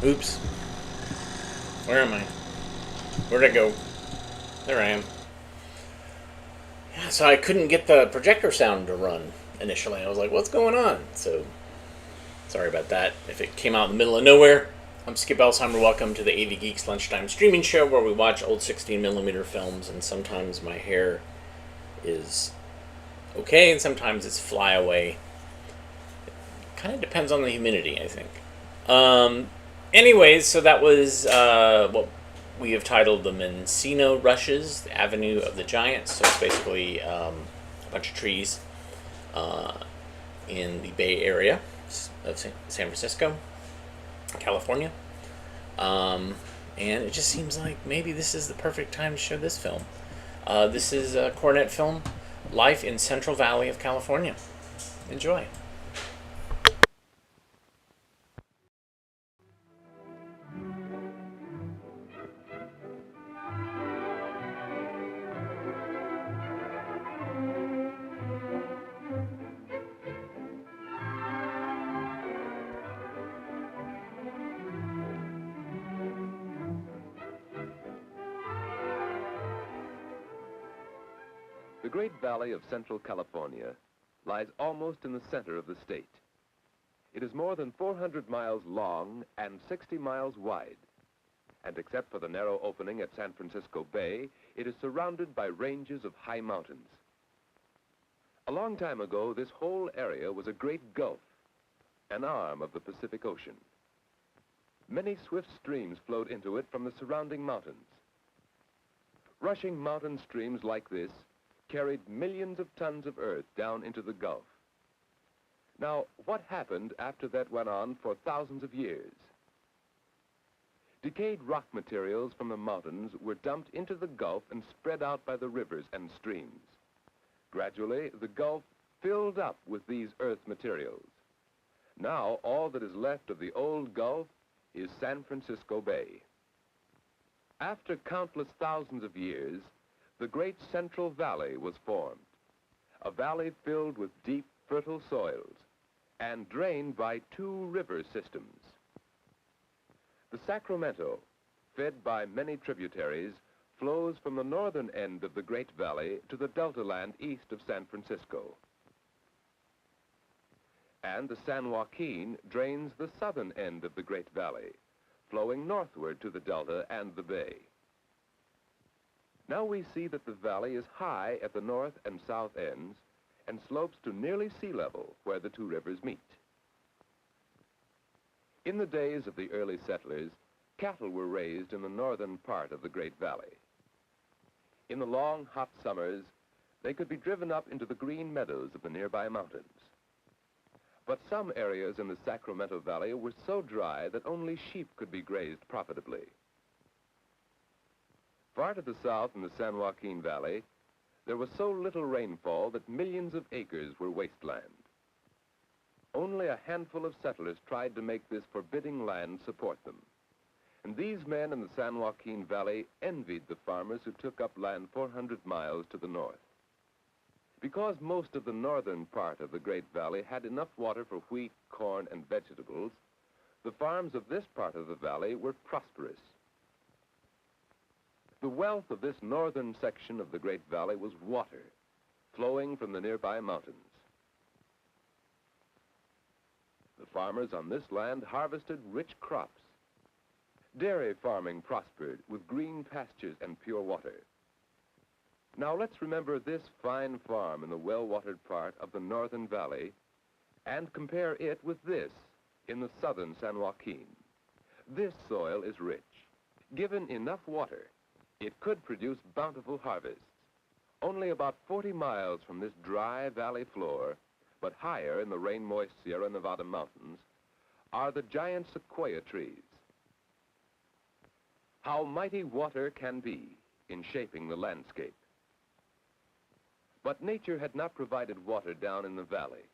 Oops. Where am I? Where'd I go? There I am. Yeah, so I couldn't get the projector sound to run initially. I was like, what's going on? So, sorry about that. If it came out in the middle of nowhere, I'm Skip Elsheimer. Welcome to the AV Geeks Lunchtime Streaming Show where we watch old 16mm films, and sometimes my hair is okay, and sometimes it's fly away. Kind of depends on the humidity, I think. Um, Anyways, so that was what we have titled the Mendocino Rushes, the Avenue of the Giants. So it's basically a bunch of trees uh, in the Bay Area of San Francisco, California. Um, and it just seems like maybe this is the perfect time to show this film. This is a Cornet film, Life in Central Valley of California. Enjoy. The Great Valley of Central California lies almost in the center of the state. It is more than 400 miles long and 60 miles wide. And except for the narrow opening at San Francisco Bay, it is surrounded by ranges of high mountains. A long time ago, this whole area was a great gulf, an arm of the Pacific Ocean. Many swift streams flowed into it from the surrounding mountains. Rushing mountain streams like this carried millions of tons of earth down into the Gulf. Now, what happened after that went on for thousands of years? Decayed rock materials from the mountains were dumped into the Gulf and spread out by the rivers and streams. Gradually, the Gulf filled up with these earth materials. Now, all that is left of the old Gulf is San Francisco Bay. After countless thousands of years, the great Central Valley was formed, a valley filled with deep, fertile soils and drained by two river systems. The Sacramento, fed by many tributaries, flows from the northern end of the Great Valley to the Delta land east of San Francisco. And the San Joaquin drains the southern end of the Great Valley, flowing northward to the Delta and the Bay. Now we see that the valley is high at the north and south ends and slopes to nearly sea level where the two rivers meet. In the days of the early settlers, cattle were raised in the northern part of the Great Valley. In the long, hot summers, they could be driven up into the green meadows of the nearby mountains. But some areas in the Sacramento Valley were so dry that only sheep could be grazed profitably. Far to the south in the San Joaquin Valley, there was so little rainfall that millions of acres were wasteland. Only a handful of settlers tried to make this forbidding land support them. And these men in the San Joaquin Valley envied the farmers who took up land 400 miles to the north. Because most of the northern part of the Great Valley had enough water for wheat, corn, and vegetables, the farms of this part of the valley were prosperous. The wealth of this northern section of the Great Valley was water, flowing from the nearby mountains. The farmers on this land harvested rich crops. Dairy farming prospered with green pastures and pure water. Now let's remember this fine farm in the well-watered part of the northern valley and compare it with this in the southern San Joaquin. This soil is rich. Given enough water, it could produce bountiful harvests. Only about 40 miles from this dry valley floor, but higher in the rain-moist Sierra Nevada mountains, are the giant sequoia trees. How mighty water can be in shaping the landscape. But nature had not provided water down in the valley.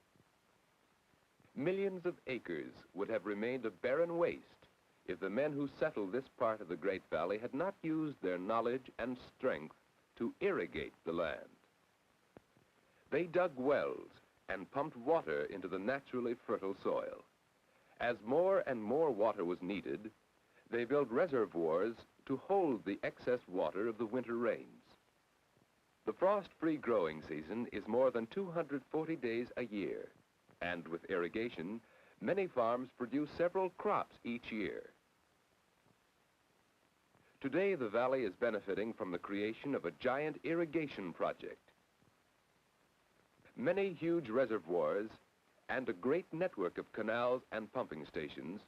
Millions of acres would have remained a barren waste if the men who settled this part of the Great Valley had not used their knowledge and strength to irrigate the land. They dug wells and pumped water into the naturally fertile soil. As more and more water was needed, they built reservoirs to hold the excess water of the winter rains. The frost-free growing season is more than 240 days a year, and with irrigation, many farms produce several crops each year. Today, the valley is benefiting from the creation of a giant irrigation project. Many huge reservoirs and a great network of canals and pumping stations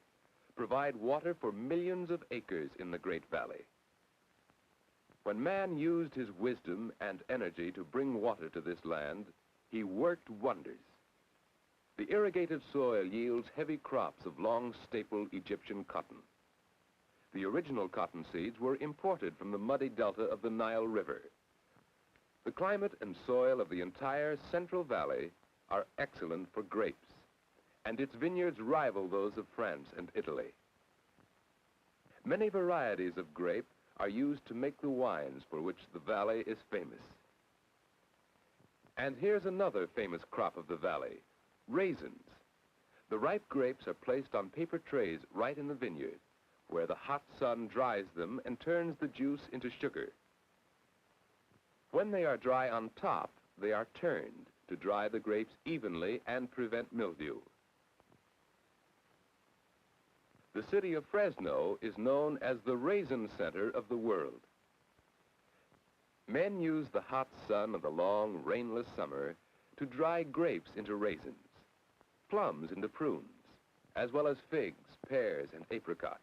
provide water for millions of acres in the Great Valley. When man used his wisdom and energy to bring water to this land, he worked wonders. The irrigated soil yields heavy crops of long staple Egyptian cotton. The original cotton seeds were imported from the muddy delta of the Nile River. The climate and soil of the entire Central Valley are excellent for grapes, and its vineyards rival those of France and Italy. Many varieties of grape are used to make the wines for which the valley is famous. And here's another famous crop of the valley, raisins. The ripe grapes are placed on paper trays right in the vineyard, where the hot sun dries them and turns the juice into sugar. When they are dry on top, they are turned to dry the grapes evenly and prevent mildew. The city of Fresno is known as the raisin center of the world. Men use the hot sun of the long, rainless summer to dry grapes into raisins, plums into prunes, as well as figs, pears, and apricots.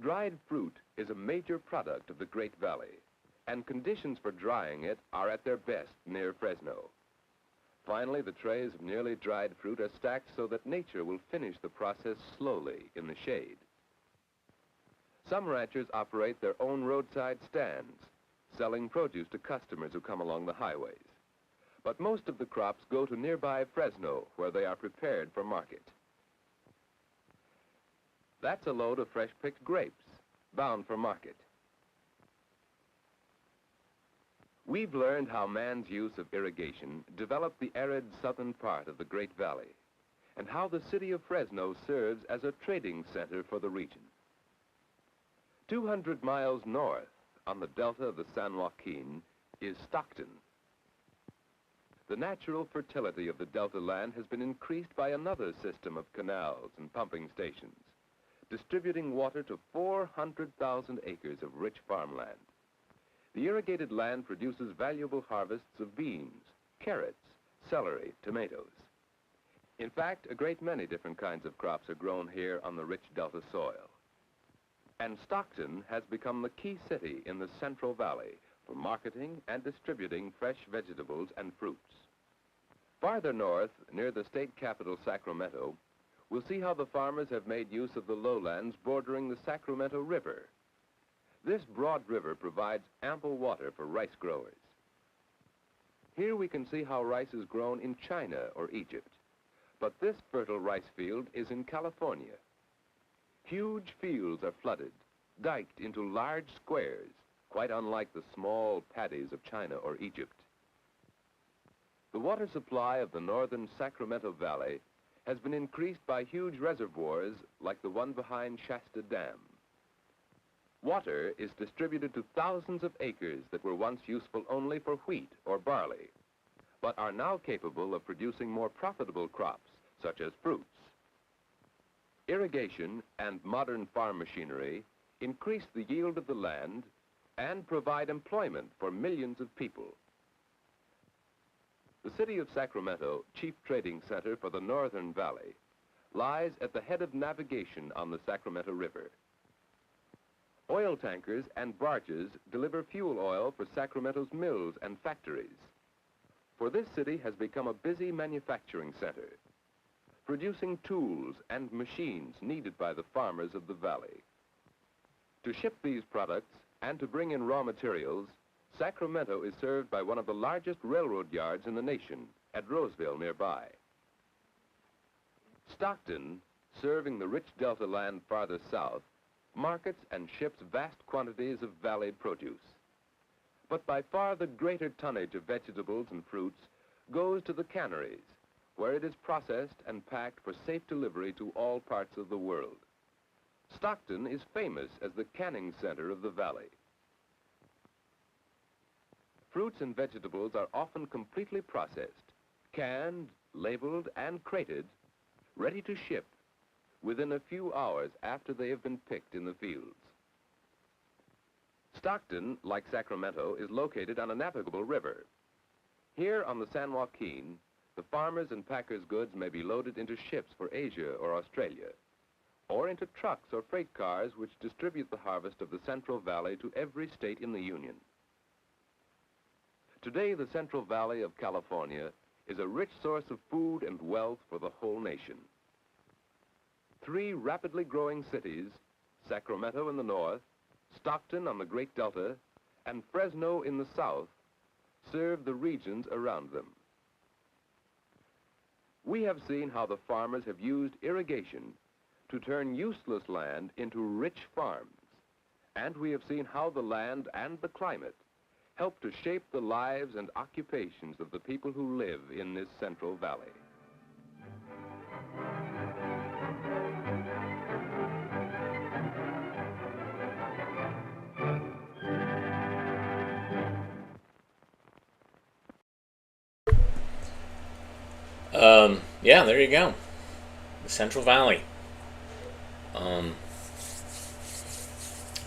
Dried fruit is a major product of the Great Valley, and conditions for drying it are at their best near Fresno. Finally, the trays of nearly dried fruit are stacked so that nature will finish the process slowly in the shade. Some ranchers operate their own roadside stands, selling produce to customers who come along the highways. But most of the crops go to nearby Fresno, where they are prepared for market. That's a load of fresh-picked grapes, bound for market. We've learned how man's use of irrigation developed the arid southern part of the Great Valley, and how the city of Fresno serves as a trading center for the region. 200 miles north, on the delta of the San Joaquin, is Stockton. The natural fertility of the delta land has been increased by another system of canals and pumping stations, distributing water to 400,000 acres of rich farmland. The irrigated land produces valuable harvests of beans, carrots, celery, tomatoes. In fact, a great many different kinds of crops are grown here on the rich delta soil. And Stockton has become the key city in the Central Valley for marketing and distributing fresh vegetables and fruits. Farther north, near the state capital, Sacramento, we'll see how the farmers have made use of the lowlands bordering the Sacramento River. This broad river provides ample water for rice growers. Here we can see how rice is grown in China or Egypt, but this fertile rice field is in California. Huge fields are flooded, diked into large squares, quite unlike the small paddies of China or Egypt. The water supply of the northern Sacramento Valley has been increased by huge reservoirs like the one behind Shasta Dam. Water is distributed to thousands of acres that were once useful only for wheat or barley, but are now capable of producing more profitable crops, such as fruits. Irrigation and modern farm machinery increase the yield of the land and provide employment for millions of people. The city of Sacramento, chief trading center for the Northern Valley, lies at the head of navigation on the Sacramento River. Oil tankers and barges deliver fuel oil for Sacramento's mills and factories. For this city has become a busy manufacturing center, producing tools and machines needed by the farmers of the valley. To ship these products and to bring in raw materials, Sacramento is served by one of the largest railroad yards in the nation at Roseville nearby. Stockton, serving the rich delta land farther south, markets and ships vast quantities of valley produce. But by far the greater tonnage of vegetables and fruits goes to the canneries, where it is processed and packed for safe delivery to all parts of the world. Stockton is famous as the canning center of the valley. Fruits and vegetables are often completely processed, canned, labeled, and crated, ready to ship within a few hours after they have been picked in the fields. Stockton, like Sacramento, is located on a navigable river. Here on the San Joaquin, the farmers' and packers' goods may be loaded into ships for Asia or Australia, or into trucks or freight cars which distribute the harvest of the Central Valley to every state in the Union. Today, the Central Valley of California is a rich source of food and wealth for the whole nation. 3 rapidly growing cities, Sacramento in the north, Stockton on the Great Delta, and Fresno in the south, serve the regions around them. We have seen how the farmers have used irrigation to turn useless land into rich farms, and we have seen how the land and the climate help to shape the lives and occupations of the people who live in this Central Valley. Yeah, there you go. The Central Valley.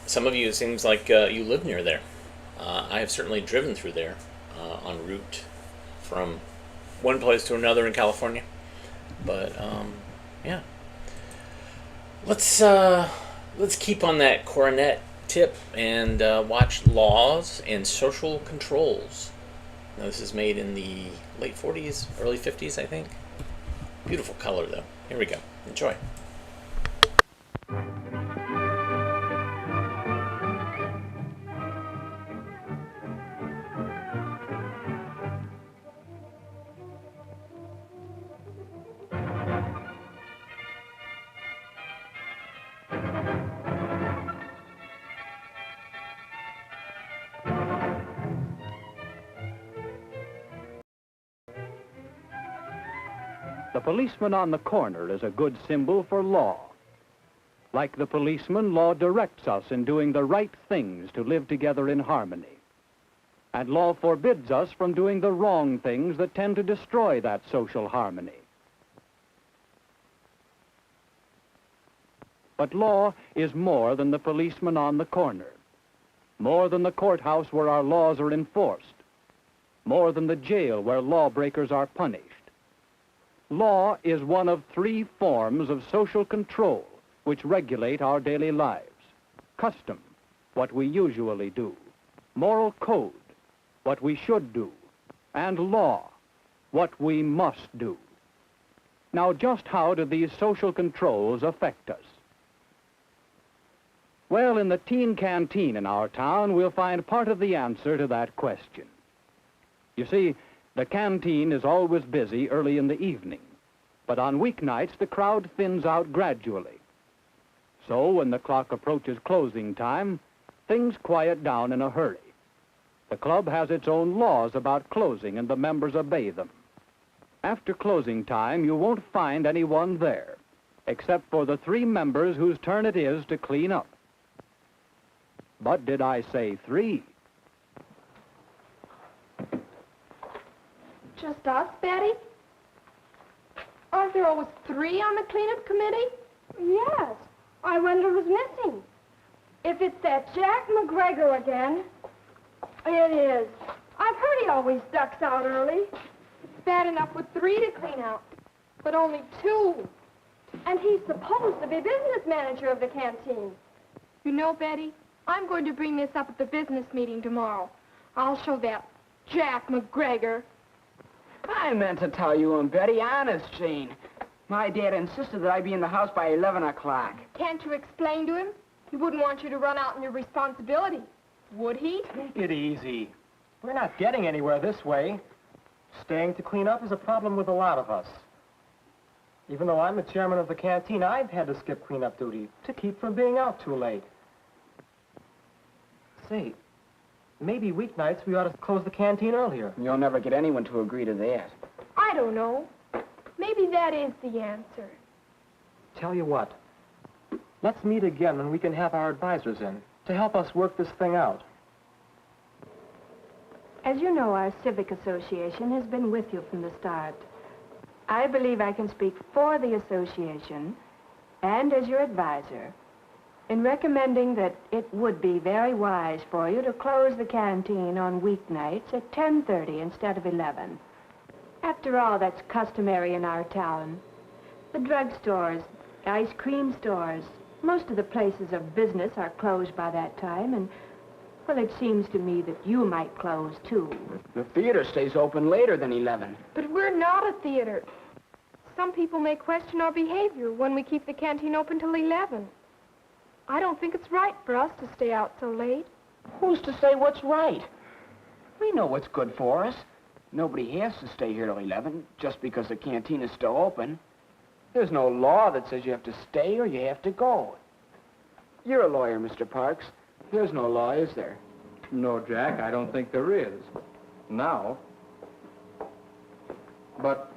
Some of you, it seems like you live near there. I have certainly driven through there en route from one place to another in California. But yeah, let's keep on that coronet tip and watch Laws and Social Controls. Now, this is made in the late 40s, early 50s, I think. Beautiful color, though. Here we go. Enjoy. The policeman on the corner is a good symbol for law. Like the policeman, law directs us in doing the right things to live together in harmony. And law forbids us from doing the wrong things that tend to destroy that social harmony. But law is more than the policeman on the corner, more than the courthouse where our laws are enforced, more than the jail where lawbreakers are punished. Law is one of 3 forms of social control which regulate our daily lives. Custom, what we usually do. Moral code, what we should do. And law, what we must do. Now, just how do these social controls affect us? Well, in the teen canteen in our town, we'll find part of the answer to that question. You see, the canteen is always busy early in the evening, but on weeknights the crowd thins out gradually. So when the clock approaches closing time, things quiet down in a hurry. The club has its own laws about closing, and the members obey them. After closing time, you won't find anyone there, except for the 3 members whose turn it is to clean up. But did I say 3? Just us, Betty? Aren't there always 3 on the cleanup committee? Yes. I wonder who's missing. If it's that Jack McGregor again. It is. I've heard he always ducks out early. It's bad enough with 3 to clean out, but only 2. And he's supposed to be business manager of the canteen. You know, Betty, I'm going to bring this up at the business meeting tomorrow. I'll show that Jack McGregor. I meant to tell you, Betty, honest, Jane. My dad insisted that I be in the house by 11 o'clock. Can't you explain to him? He wouldn't want you to run out on your responsibility, would he? Take it easy. We're not getting anywhere this way. Staying to clean up is a problem with a lot of us. Even though I'm the chairman of the canteen, I've had to skip cleanup duty to keep from being out too late. Say, maybe weeknights we ought to close the canteen earlier. You'll never get anyone to agree to that. I don't know. Maybe that is the answer. Tell you what, let's meet again when we can have our advisors in to help us work this thing out. As you know, our civic association has been with you from the start. I believe I can speak for the association and as your advisor in recommending that it would be very wise for you to close the canteen on weeknights at 10:30 instead of 11. After all, that's customary in our town. The drugstores, ice cream stores, most of the places of business are closed by that time, and, well, it seems to me that you might close, too. The theater stays open later than 11. But we're not a theater. Some people may question our behavior when we keep the canteen open till 11. I don't think it's right for us to stay out so late. Who's to say what's right? We know what's good for us. Nobody has to stay here till 11 just because the canteen is still open. There's no law that says you have to stay or you have to go. You're a lawyer, Mr. Parks. There's no law, is there? No, Jack, I don't think there is. Now. But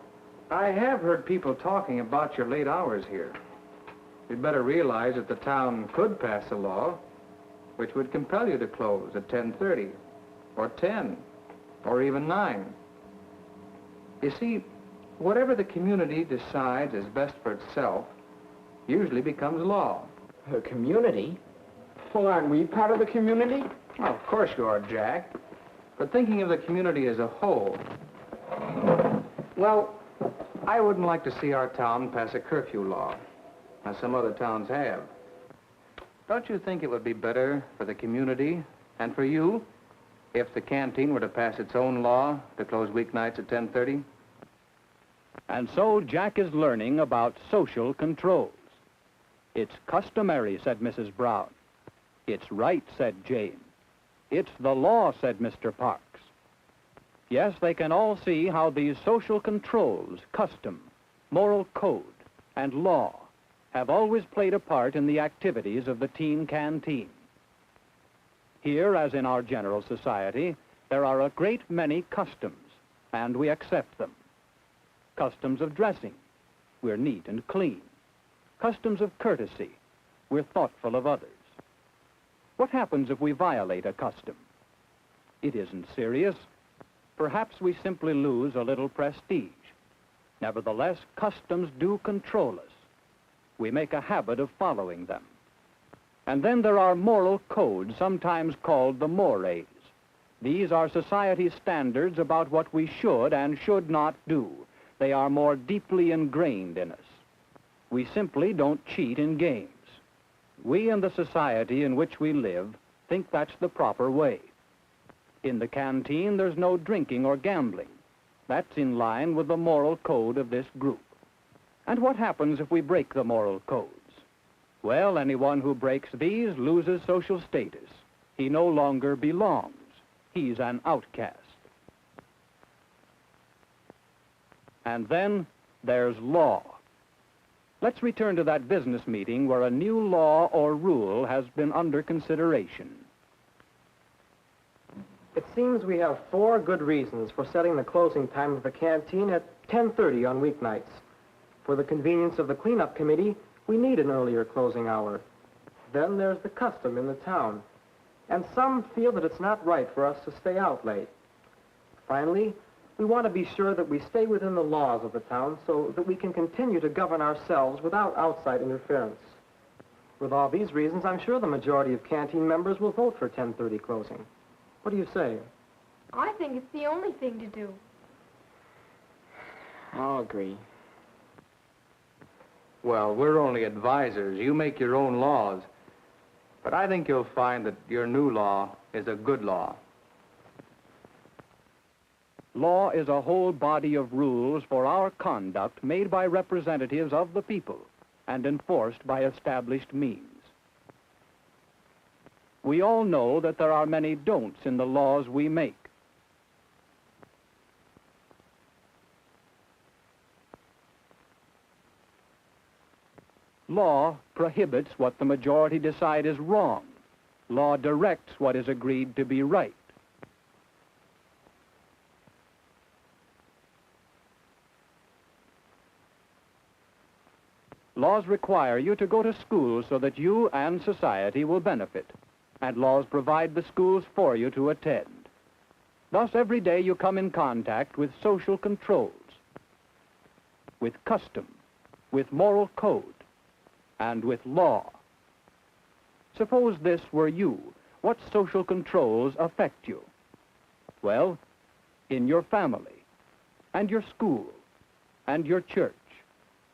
I have heard people talking about your late hours here. You'd better realize that the town could pass a law which would compel you to close at 10:30, or 10, or even 9. You see, whatever the community decides is best for itself usually becomes law. The community? Well, aren't we part of the community? Well, of course you are, Jack. But thinking of the community as a whole, well, I wouldn't like to see our town pass a curfew law, as some other towns have. Don't you think it would be better for the community and for you if the canteen were to pass its own law to close weeknights at 10:30? And so Jack is learning about social controls. It's customary, said Mrs. Brown. It's right, said Jane. It's the law, said Mr. Parks. Yes, they can all see how these social controls, custom, moral code, and law have always played a part in the activities of the teen canteen. Here, as in our general society, there are a great many customs, and we accept them. Customs of dressing, we're neat and clean. Customs of courtesy, we're thoughtful of others. What happens if we violate a custom? It isn't serious. Perhaps we simply lose a little prestige. Nevertheless, customs do control us. We make a habit of following them. And then there are moral codes, sometimes called the mores. These are society's standards about what we should and should not do. They are more deeply ingrained in us. We simply don't cheat in games. We in the society in which we live think that's the proper way. In the canteen, there's no drinking or gambling. That's in line with the moral code of this group. And what happens if we break the moral codes? Well, anyone who breaks these loses social status. He no longer belongs. He's an outcast. And then there's law. Let's return to that business meeting where a new law or rule has been under consideration. It seems we have 4 good reasons for setting the closing time of the canteen at 10:30 on weeknights. For the convenience of the cleanup committee, we need an earlier closing hour. Then there's the custom in the town. And some feel that it's not right for us to stay out late. Finally, we want to be sure that we stay within the laws of the town so that we can continue to govern ourselves without outside interference. With all these reasons, I'm sure the majority of canteen members will vote for 10:30 closing. What do you say? I think it's the only thing to do. I'll agree. Well, we're only advisors. You make your own laws. But I think you'll find that your new law is a good law. Law is a whole body of rules for our conduct made by representatives of the people and enforced by established means. We all know that there are many don'ts in the laws we make. Law prohibits what the majority decide is wrong. Law directs what is agreed to be right. Laws require you to go to school so that you and society will benefit, and laws provide the schools for you to attend. Thus, every day you come in contact with social controls, with custom, with moral code, and with law. Suppose this were you. What social controls affect you? Well, in your family, and your school, and your church.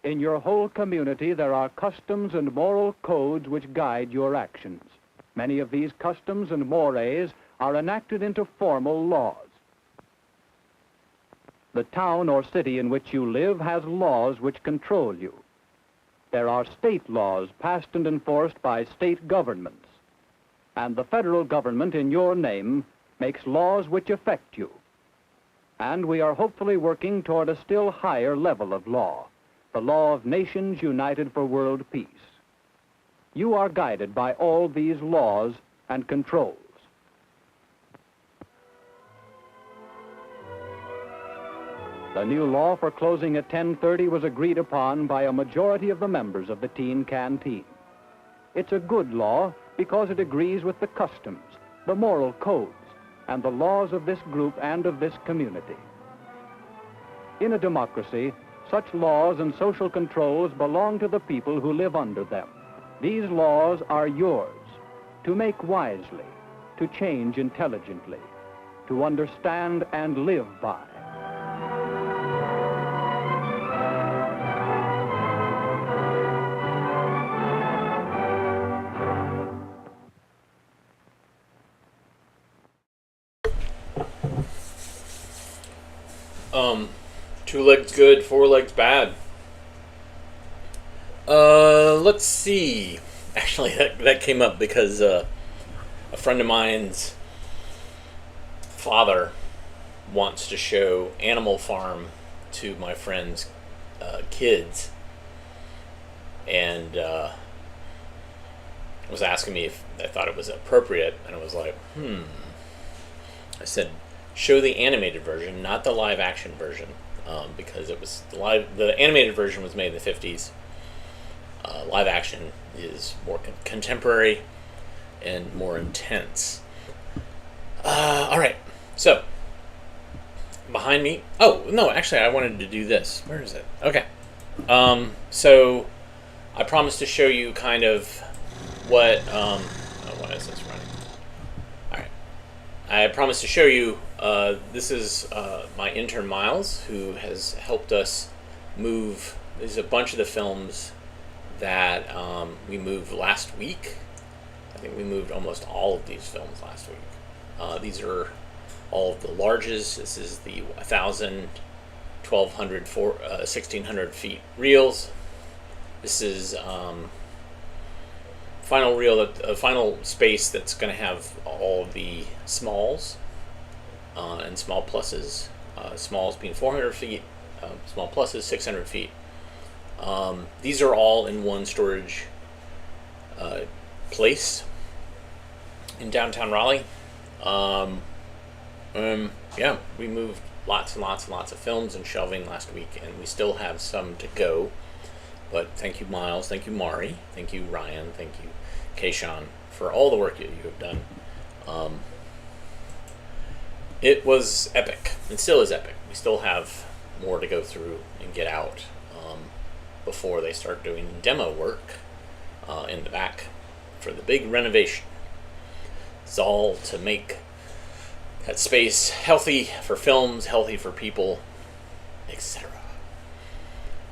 In your whole community, there are customs and moral codes which guide your actions. Many of these customs and mores are enacted into formal laws. The town or city in which you live has laws which control you. There are state laws passed and enforced by state governments, and the federal government in your name makes laws which affect you. And we are hopefully working toward a still higher level of law, the law of nations united for world peace. You are guided by all these laws and controls. The new law for closing at 10:30 was agreed upon by a majority of the members of the teen canteen. It's a good law because it agrees with the customs, the moral codes, and the laws of this group and of this community. In a democracy, such laws and social controls belong to the people who live under them. These laws are yours, to make wisely, to change intelligently, to understand and live by. Two legs good, four legs bad. Let's see. Actually, that came up because a friend of mine's father wants to show Animal Farm to my friend's kids, and was asking me if I thought it was appropriate, and I was like, I said, show the animated version, not the live action version, because it was the animated version was made in the 50s. Live action is more contemporary and more intense. All right, so behind me. Oh no, actually, I wanted to do this. Where is it? Okay. So I promised to show you kind of what. Why is this running? All right. I promised to show you. This is my intern Miles, who has helped us move. There's a bunch of the films that we moved last week. I think we moved almost all of these films last week. These are all of the larges. This is the 1,000, 1,200, 1,600 feet reels. This is final reel, final space that's going to have all of the smalls and small pluses. Smalls being 400 feet, small pluses 600 feet. These are all in one storage place in downtown Raleigh. Yeah, we moved lots and lots and lots of films and shelving last week, and we still have some to go. But thank you, Miles. Thank you, Mari. Thank you, Ryan. Thank you, Kayshawn, for all the work that you have done. It was epic, and still is epic. We still have more to go through and get out before they start doing demo work in the back for the big renovation. It's all to make that space healthy for films, healthy for people, etc.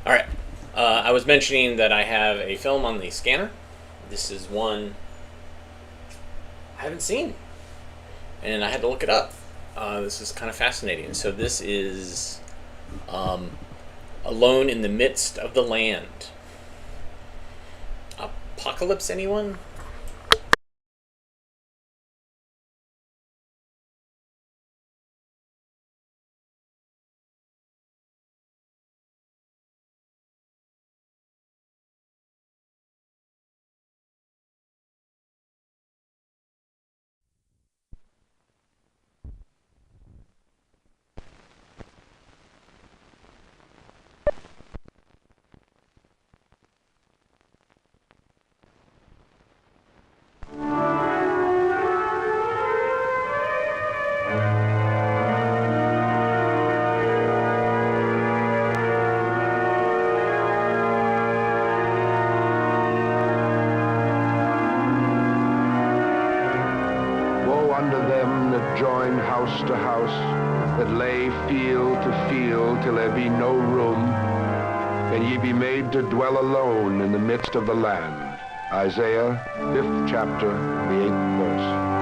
All right. I was mentioning that I have a film on the scanner. This is one I haven't seen, and I had to look it up. This is kind of fascinating. So this is Alone in the Midst of the Land. Apocalypse, anyone? join house to house, that lay field to field till there be no room, and ye be made to dwell alone in the midst of the land. Isaiah, 5th chapter, the 8th verse.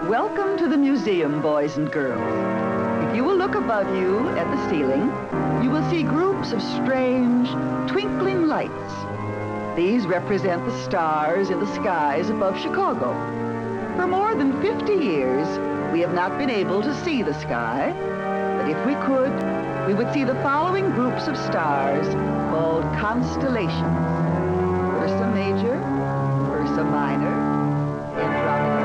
Welcome to the museum, boys and girls. If you will look above you at the ceiling, you will see groups of strange, twinkling lights. These represent the stars in the skies above Chicago. For more than 50 years, we have not been able to see the sky, but if we could, we would see the following groups of stars called constellations. Ursa Major, Ursa Minor, Andromeda,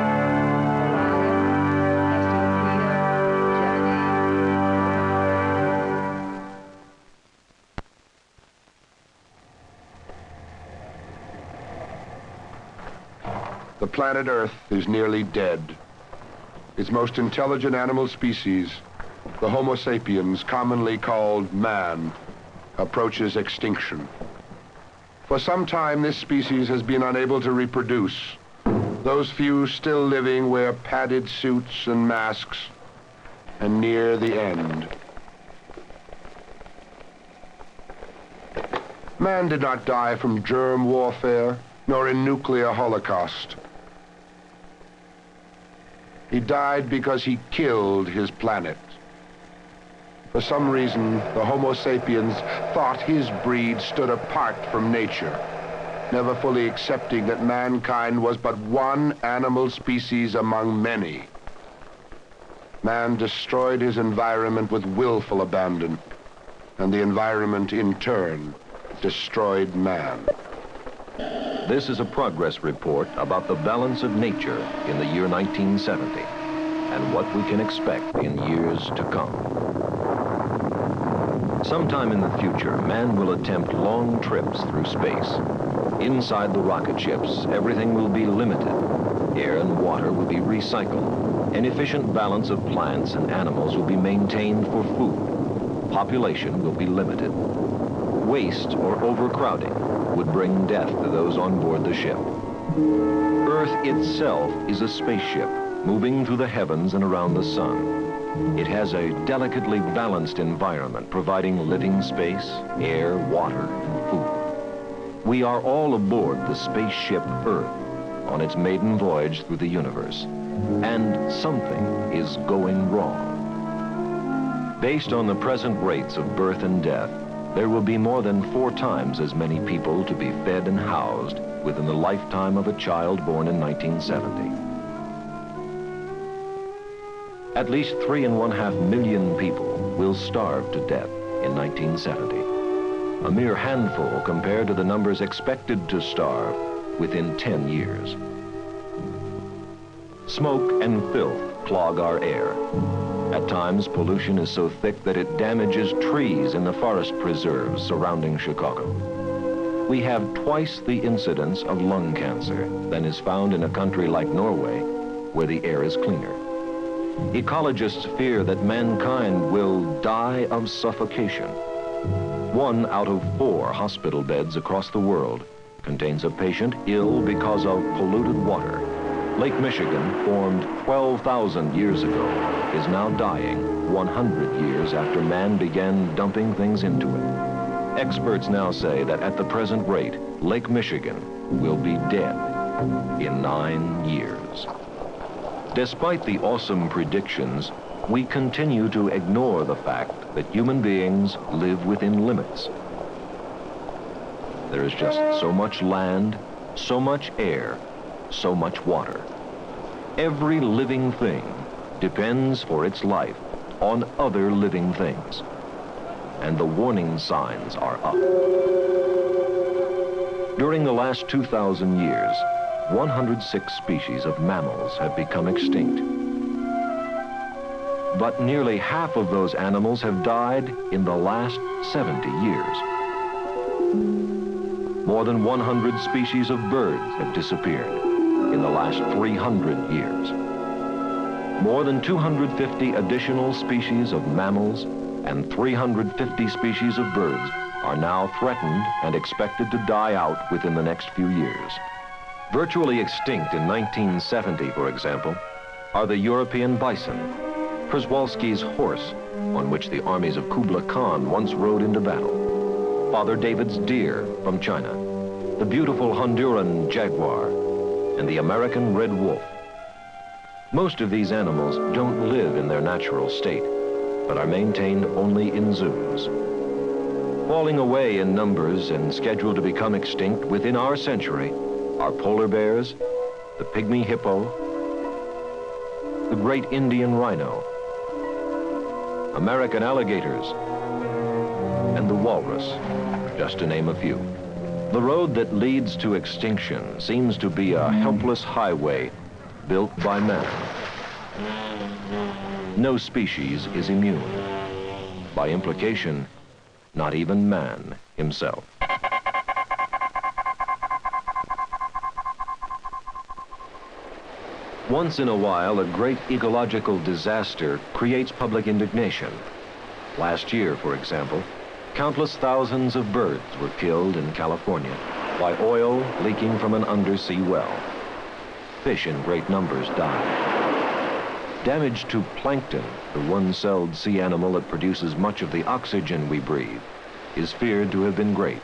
The planet Earth is nearly dead. Its most intelligent animal species, the Homo sapiens, commonly called man, approaches extinction. For some time, this species has been unable to reproduce. Those few still living wear padded suits and masks, and near the end. Man did not die from germ warfare, nor in nuclear holocaust. He died because he killed his planet. For some reason, the Homo sapiens thought his breed stood apart from nature, never fully accepting that mankind was but one animal species among many. Man destroyed his environment with willful abandon, and the environment, in turn, destroyed man. This is a progress report about the balance of nature in the year 1970 and what we can expect in years to come. Sometime in the future, man will attempt long trips through space. Inside the rocket ships, everything will be limited. Air and water will be recycled. An efficient balance of plants and animals will be maintained for food. Population will be limited. Waste or overcrowding would bring death to those on board the ship. Earth itself is a spaceship moving through the heavens and around the sun. It has a delicately balanced environment providing living space, air, water, and food. We are all aboard the spaceship Earth on its maiden voyage through the universe, and something is going wrong. Based on the present rates of birth and death, there will be more than 4 times as many people to be fed and housed within the lifetime of a child born in 1970. At least 3.5 million people will starve to death in 1970. A mere handful compared to the numbers expected to starve within 10 years. Smoke and filth clog our air. At times, pollution is so thick that it damages trees in the forest preserves surrounding Chicago. We have twice the incidence of lung cancer than is found in a country like Norway, where the air is cleaner. Ecologists fear that mankind will die of suffocation. 1 out of 4 hospital beds across the world contains a patient ill because of polluted water. Lake Michigan, formed 12,000 years ago, is now dying 100 years after man began dumping things into it. Experts now say that at the present rate, Lake Michigan will be dead in 9 years. Despite the awesome predictions, we continue to ignore the fact that human beings live within limits. There is just so much land, so much air, so much water. Every living thing depends for its life on other living things. And the warning signs are up. During the last 2,000 years, 106 species of mammals have become extinct. But nearly half of those animals have died in the last 70 years. More than 100 species of birds have disappeared in the last 300 years. More than 250 additional species of mammals and 350 species of birds are now threatened and expected to die out within the next few years. Virtually extinct in 1970, for example, are the European bison, Przewalski's horse, on which the armies of Kublai Khan once rode into battle, Father David's deer from China, the beautiful Honduran jaguar, and the American red wolf. Most of these animals don't live in their natural state, but are maintained only in zoos. Falling away in numbers and scheduled to become extinct within our century are polar bears, the pygmy hippo, the great Indian rhino, American alligators, and the walrus, just to name a few. The road that leads to extinction seems to be a helpless highway built by man. No species is immune. By implication, not even man himself. Once in a while, a great ecological disaster creates public indignation. Last year, for example, countless thousands of birds were killed in California by oil leaking from an undersea well. Fish in great numbers died. Damage to plankton, the one-celled sea animal that produces much of the oxygen we breathe, is feared to have been great.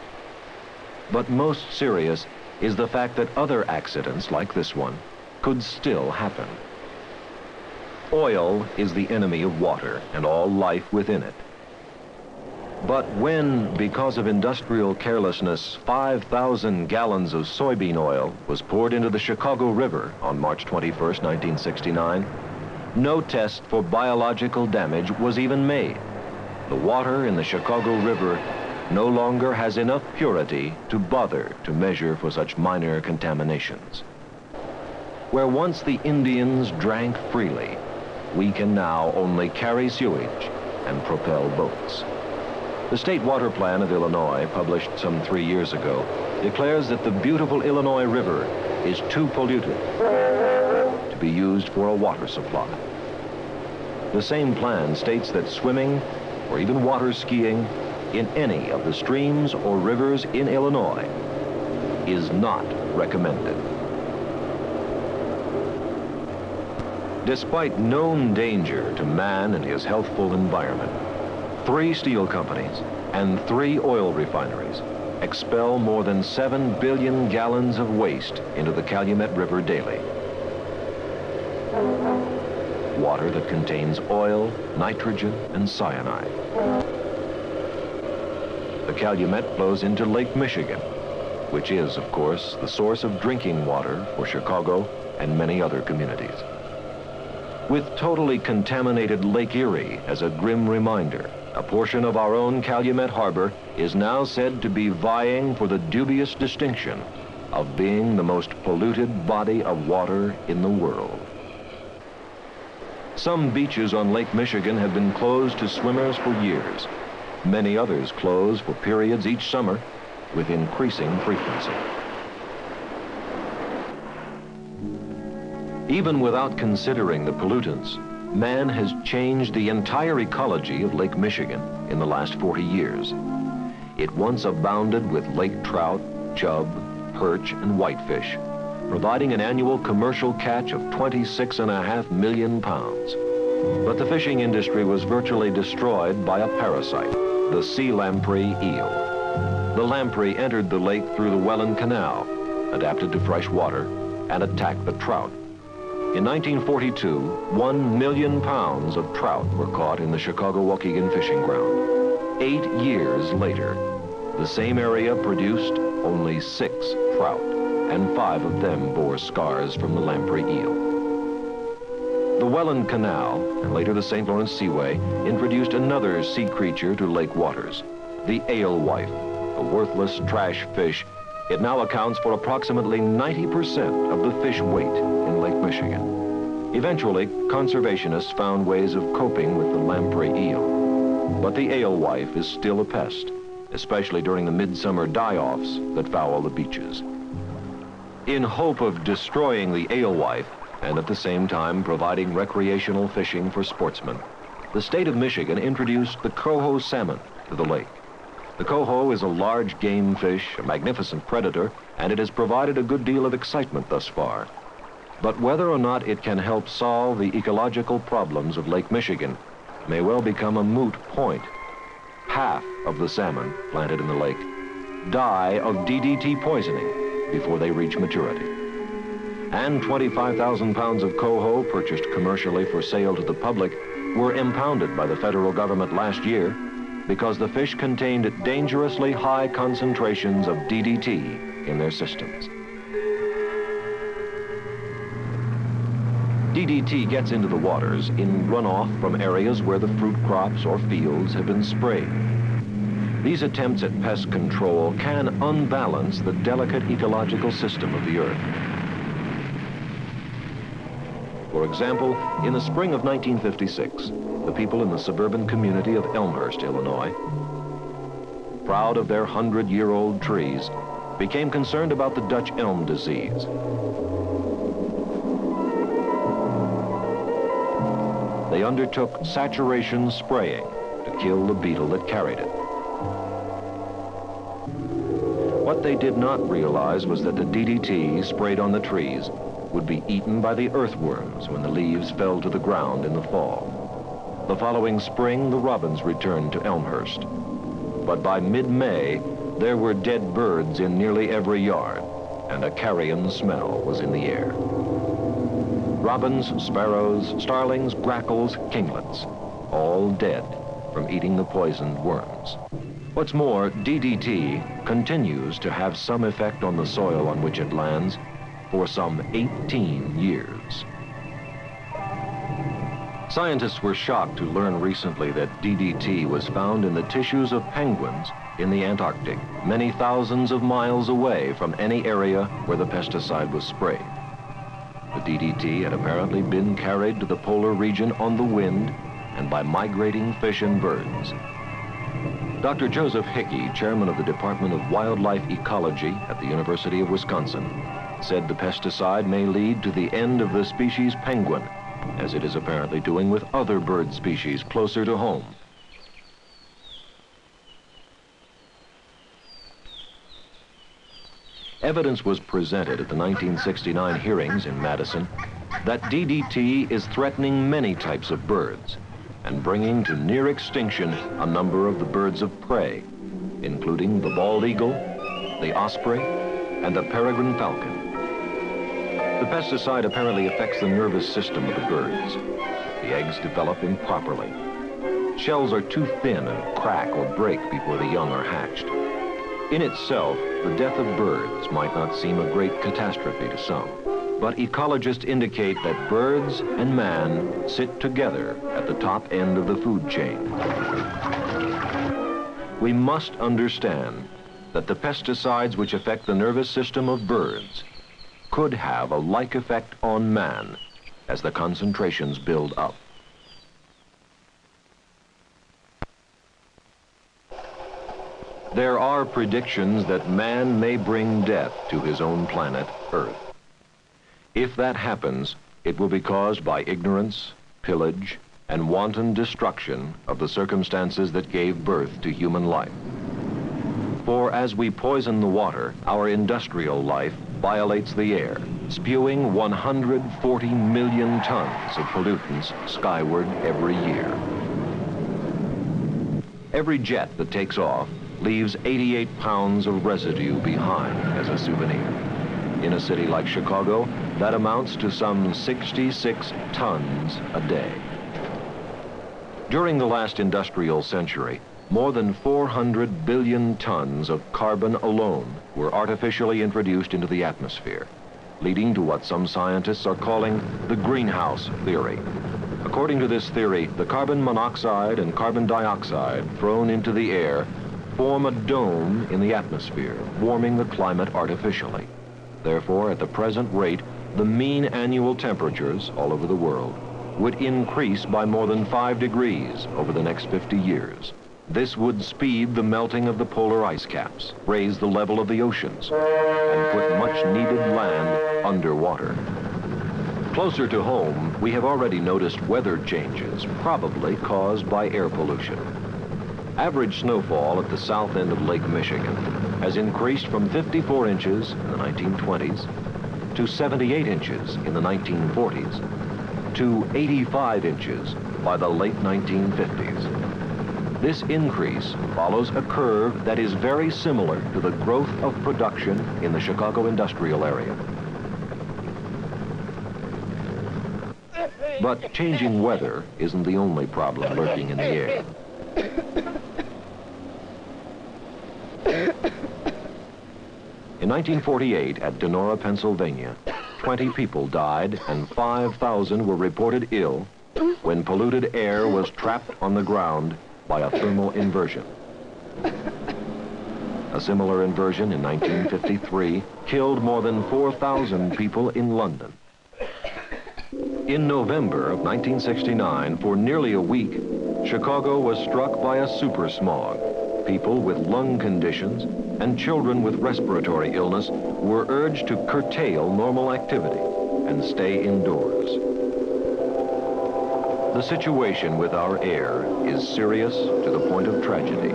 But most serious is the fact that other accidents like this one could still happen. Oil is the enemy of water and all life within it. But when, because of industrial carelessness, 5,000 gallons of soybean oil was poured into the Chicago River on March 21st, 1969, no test for biological damage was even made. The water in the Chicago River no longer has enough purity to bother to measure for such minor contaminations. Where once the Indians drank freely, we can now only carry sewage and propel boats. The State Water Plan of Illinois, published some 3 years ago, declares that the beautiful Illinois River is too polluted to be used for a water supply. The same plan states that swimming or even water skiing in any of the streams or rivers in Illinois is not recommended. Despite known danger to man and his healthful environment, 3 steel companies and 3 oil refineries expel more than 7 billion gallons of waste into the Calumet River daily. water that contains oil, nitrogen, and cyanide. The Calumet flows into Lake Michigan, which is, of course, the source of drinking water for Chicago and many other communities. With totally contaminated Lake Erie as a grim reminder, a portion of our own Calumet Harbor is now said to be vying for the dubious distinction of being the most polluted body of water in the world. Some beaches on Lake Michigan have been closed to swimmers for years. Many others close for periods each summer with increasing frequency. Even without considering the pollutants, man has changed the entire ecology of Lake Michigan in the last 40 years. It once abounded with lake trout, chub, perch, and whitefish, providing an annual commercial catch of 26.5 million pounds. But the fishing industry was virtually destroyed by a parasite, the sea lamprey eel. The lamprey entered the lake through the Welland Canal, adapted to fresh water, and attacked the trout. In 1942, 1 million pounds of trout were caught in the Chicago-Waukegan fishing ground. 8 years later, the same area produced only 6 trout, and 5 of them bore scars from the lamprey eel. The Welland Canal, and later the St. Lawrence Seaway, introduced another sea creature to lake waters, the alewife, a worthless trash fish. It now accounts for approximately 90% of the fish weight in Lake Michigan. Eventually, conservationists found ways of coping with the lamprey eel. But the alewife is still a pest, especially during the midsummer die-offs that foul the beaches. In hope of destroying the alewife, and at the same time providing recreational fishing for sportsmen, the state of Michigan introduced the coho salmon to the lake. The coho is a large game fish, a magnificent predator, and it has provided a good deal of excitement thus far. But whether or not it can help solve the ecological problems of Lake Michigan may well become a moot point. Half of the salmon planted in the lake die of DDT poisoning before they reach maturity. And 25,000 pounds of coho purchased commercially for sale to the public were impounded by the federal government last year because the fish contained dangerously high concentrations of DDT in their systems. DDT gets into the waters in runoff from areas where the fruit crops or fields have been sprayed. These attempts at pest control can unbalance the delicate ecological system of the earth. For example, in the spring of 1956, the people in the suburban community of Elmhurst, Illinois, proud of their 100-year-old trees, became concerned about the Dutch elm disease. They undertook saturation spraying to kill the beetle that carried it. What they did not realize was that the DDT sprayed on the trees would be eaten by the earthworms when the leaves fell to the ground in the fall. The following spring, the robins returned to Elmhurst. But by mid-May, there were dead birds in nearly every yard, and a carrion smell was in the air. Robins, sparrows, starlings, grackles, kinglets, all dead from eating the poisoned worms. What's more, DDT continues to have some effect on the soil on which it lands for some 18 years. Scientists were shocked to learn recently that DDT was found in the tissues of penguins in the Antarctic, many thousands of miles away from any area where the pesticide was sprayed. The DDT had apparently been carried to the polar region on the wind and by migrating fish and birds. Dr. Joseph Hickey, chairman of the Department of Wildlife Ecology at the University of Wisconsin, said the pesticide may lead to the end of the species penguin, as it is apparently doing with other bird species closer to home. Evidence was presented at the 1969 hearings in Madison that DDT is threatening many types of birds and bringing to near extinction a number of the birds of prey, including the bald eagle, the osprey, and the peregrine falcon. The pesticide apparently affects the nervous system of the birds. the eggs develop improperly. Shells are too thin and crack or break before the young are hatched. In itself, the death of birds might not seem a great catastrophe to some, but ecologists indicate that birds and man sit together at the top end of the food chain. We must understand that the pesticides which affect the nervous system of birds could have a like effect on man as the concentrations build up. There are predictions that man may bring death to his own planet, Earth. If that happens, it will be caused by ignorance, pillage, and wanton destruction of the circumstances that gave birth to human life. For as we poison the water, our industrial life violates the air, spewing 140 million tons of pollutants skyward every year. Every jet that takes off leaves 88 pounds of residue behind as a souvenir. In a city like Chicago, that amounts to some 66 tons a day. During the last industrial century, more than 400 billion tons of carbon alone were artificially introduced into the atmosphere, leading to what some scientists are calling the greenhouse theory. According to this theory, the carbon monoxide and carbon dioxide thrown into the air form a dome in the atmosphere, warming the climate artificially. Therefore, at the present rate, the mean annual temperatures all over the world would increase by more than 5 degrees over the next 50 years. This would speed the melting of the polar ice caps, raise the level of the oceans, and put much needed land underwater. Closer to home, we have already noticed weather changes, probably caused by air pollution. Average snowfall at the south end of Lake Michigan has increased from 54 inches in the 1920s to 78 inches in the 1940s to 85 inches by the late 1950s. This increase follows a curve that is very similar to the growth of production in the Chicago industrial area. But changing weather isn't the only problem lurking in the air. In 1948, at Donora, Pennsylvania, 20 people died and 5,000 were reported ill when polluted air was trapped on the ground by a thermal inversion. A similar inversion in 1953 killed more than 4,000 people in London. In November of 1969, for nearly a week, Chicago was struck by a super smog. People with lung conditions and children with respiratory illness were urged to curtail normal activity and stay indoors. The situation with our air is serious to the point of tragedy.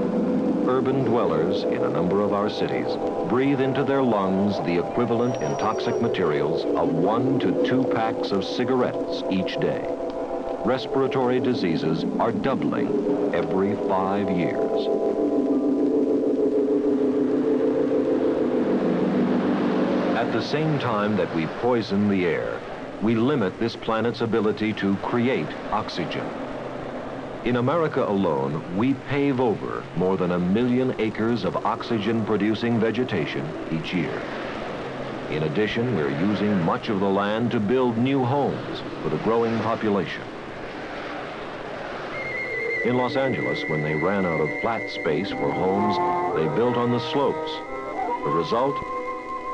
Urban dwellers in a number of our cities breathe into their lungs the equivalent in toxic materials of 1 to 2 packs of cigarettes each day. Respiratory diseases are doubling every 5 years. At the same time that we poison the air, we limit this planet's ability to create oxygen. In America alone, we pave over more than 1 million acres of oxygen-producing vegetation each year. In addition, we're using much of the land to build new homes for the growing population. In Los Angeles, when they ran out of flat space for homes, they built on the slopes. The result?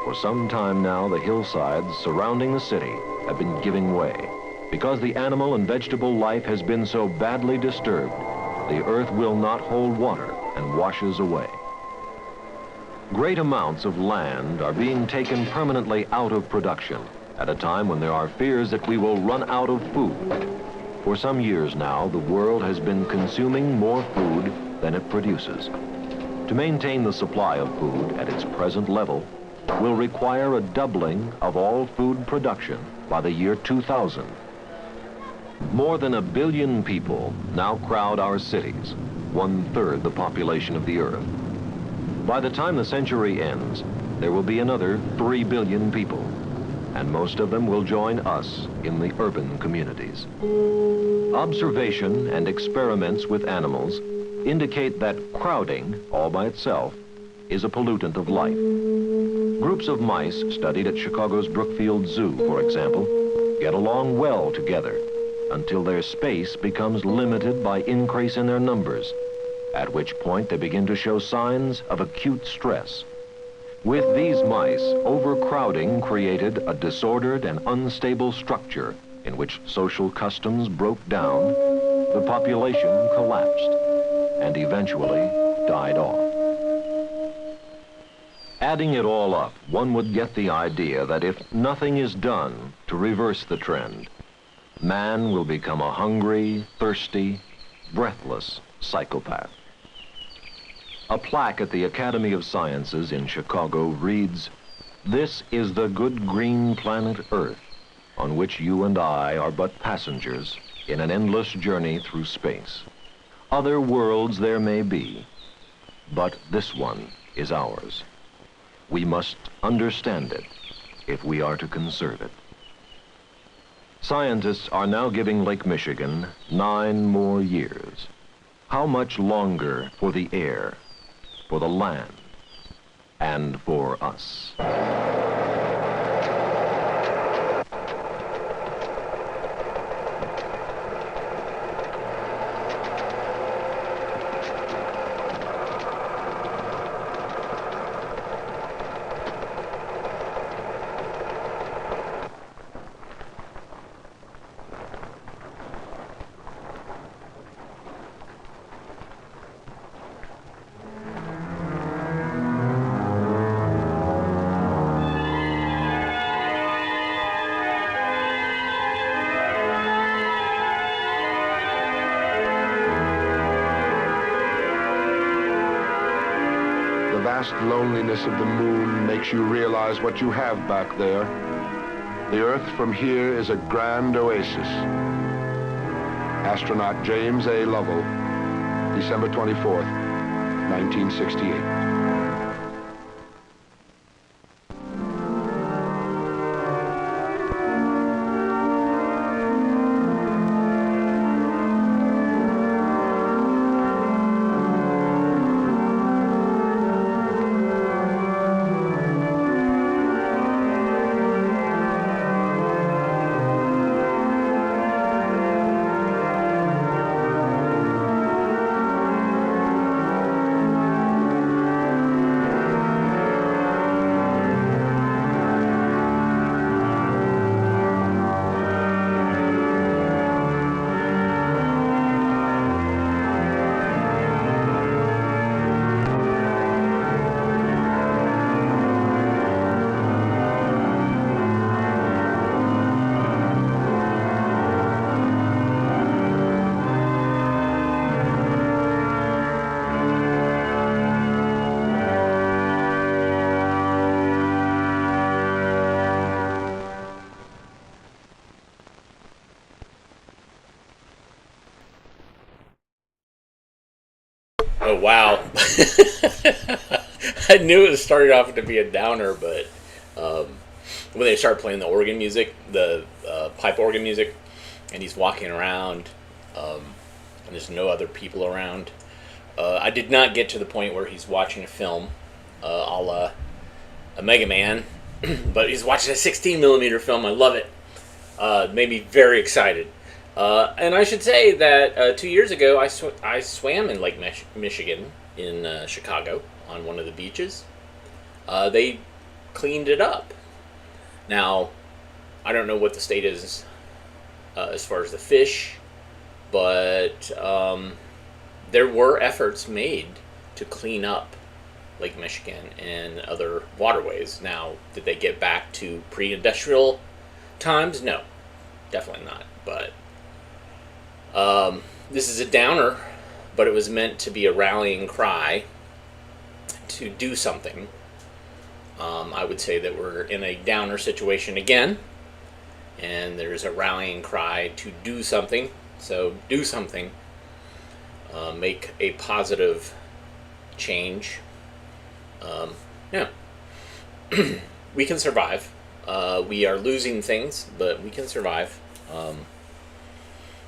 For some time now, the hillsides surrounding the city have been giving way. Because the animal and vegetable life has been so badly disturbed, the earth will not hold water and washes away. Great amounts of land are being taken permanently out of production at a time when there are fears that we will run out of food. For some years now, the world has been consuming more food than it produces. To maintain the supply of food at its present level will require a doubling of all food production by the year 2000. More than 1 billion people now crowd our cities, 1/3 the population of the earth. By the time the century ends, there will be another 3 billion people. and most of them will join us in the urban communities. Observation and experiments with animals indicate that crowding, all by itself, is a pollutant of life. Groups of mice studied at Chicago's Brookfield Zoo, for example, get along well together until their space becomes limited by increase in their numbers, at which point they begin to show signs of acute stress. With these mice, overcrowding created a disordered and unstable structure in which social customs broke down, the population collapsed, and eventually died off. Adding it all up, one would get the idea that if nothing is done to reverse the trend, man will become a hungry, thirsty, breathless psychopath. A plaque at the Academy of Sciences in Chicago reads, "This is the good green planet Earth, on which you and I are but passengers in an endless journey through space. Other worlds there may be, but this one is ours. We must understand it if we are to conserve it." Scientists are now giving Lake Michigan 9 more years. How much longer for the air, for the land, and for us? The vast loneliness of the moon makes you realize what you have back there. The Earth from here is a grand oasis. Astronaut James A. Lovell, December 24th, 1968. Oh, wow. I knew it started off to be a downer, but when they started playing the organ music, the pipe organ music, and he's walking around, and there's no other people around, I did not get to the point where he's watching a film a la a Mega Man, but he's watching a 16 millimeter film. I love it. Made me very excited. And I should say that 2 years ago, I swam in Lake Michigan in Chicago on one of the beaches. They cleaned it up. Now, I don't know what the state is as far as the fish, but there were efforts made to clean up Lake Michigan and other waterways. Now, did they get back to pre-industrial times? No, definitely not. But this is a downer, but it was meant to be a rallying cry to do something. I would say that we're in a downer situation again, and there's a rallying cry to do something. So do something. Make a positive change. Yeah. We can survive. We are losing things, but we can survive. And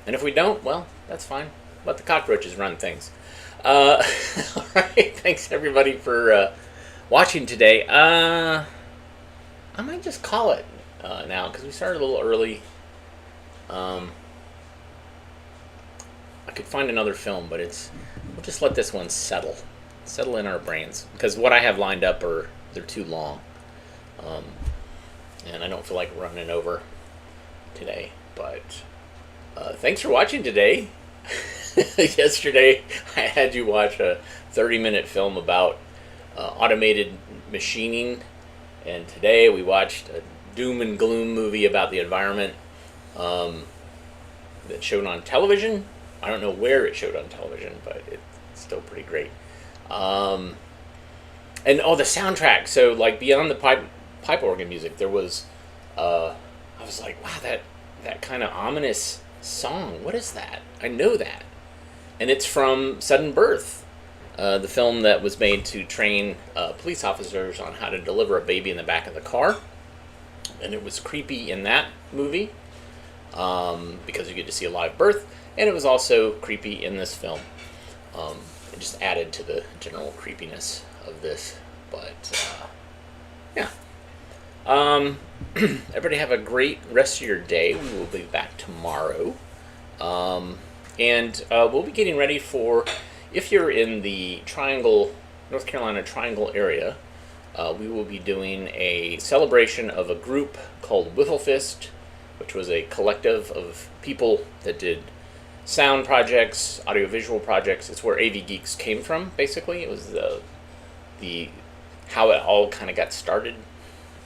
if we don't, well, that's fine. Let the cockroaches run things. All right, thanks everybody for watching today. I might just call it now because we started a little early. I could find another film, but we'll just let this one settle in our brains because what I have lined up they're too long, and I don't feel like running over today. But thanks for watching today. Yesterday, I had you watch a 30-minute film about automated machining, and today we watched a doom and gloom movie about the environment that showed on television. I don't know where it showed on television, but it's still pretty great. And the soundtrack. So like beyond the pipe organ music, there was I was like, wow, that kind of ominous song. What is that? I know that. And it's from Sudden Birth, the film that was made to train police officers on how to deliver a baby in the back of the car. And it was creepy in that movie because you get to see a live birth. And it was also creepy in this film. It just added to the general creepiness of this. But, yeah. Everybody have a great rest of your day. We will be back tomorrow. And we'll be getting ready for, if you're in the North Carolina Triangle area, we will be doing a celebration of a group called Wiffle Fist, which was a collective of people that did sound projects, audiovisual projects. It's where AV Geeks came from, basically. It was the how it all kind of got started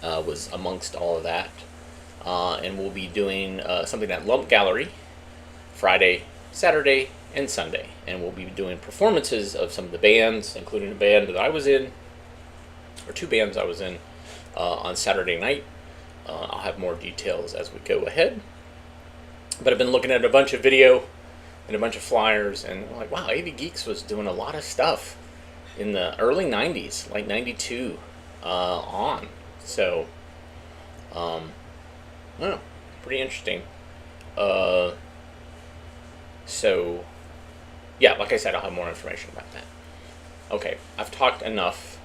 was amongst all of that. And we'll be doing something at Lump Gallery Friday, Saturday, and Sunday. And we'll be doing performances of some of the bands, including a band that I was in, or two bands I was in, on Saturday night. I'll have more details as we go ahead. But I've been looking at a bunch of video and a bunch of flyers, and I'm like, wow, AV Geeks was doing a lot of stuff in the early 90s, like 92 on. So, pretty interesting. So, yeah, like I said, I'll have more information about that. Okay, I've talked enough,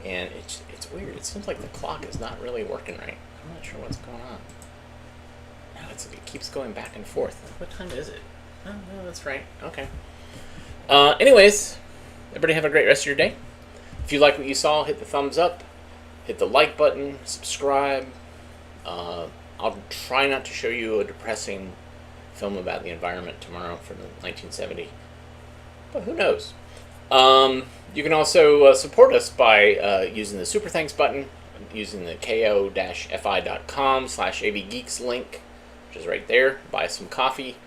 and it's weird. It seems like the clock is not really working right. I'm not sure what's going on. No, it keeps going back and forth. What time is it? Oh, no, that's right. Okay. Anyways, everybody have a great rest of your day. If you like what you saw, hit the thumbs up, hit the like button, subscribe. I'll try not to show you a depressing film about the environment tomorrow from 1970, but who knows. You can also support us by using the Super Thanks button, using the ko-fi.com/avgeeks link, which is right there. Buy some coffee.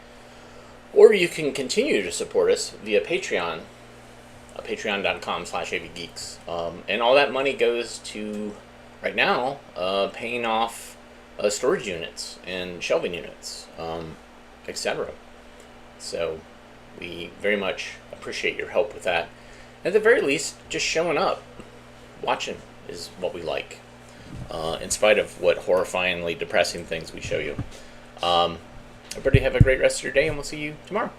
Or you can continue to support us via Patreon, patreon.com/avgeeks. And all that money goes to, right now, paying off storage units and shelving units, etc. So we very much appreciate your help with that. At the very least, just showing up, watching is what we like, in spite of what horrifyingly depressing things we show you. Everybody have a great rest of your day, and we'll see you tomorrow.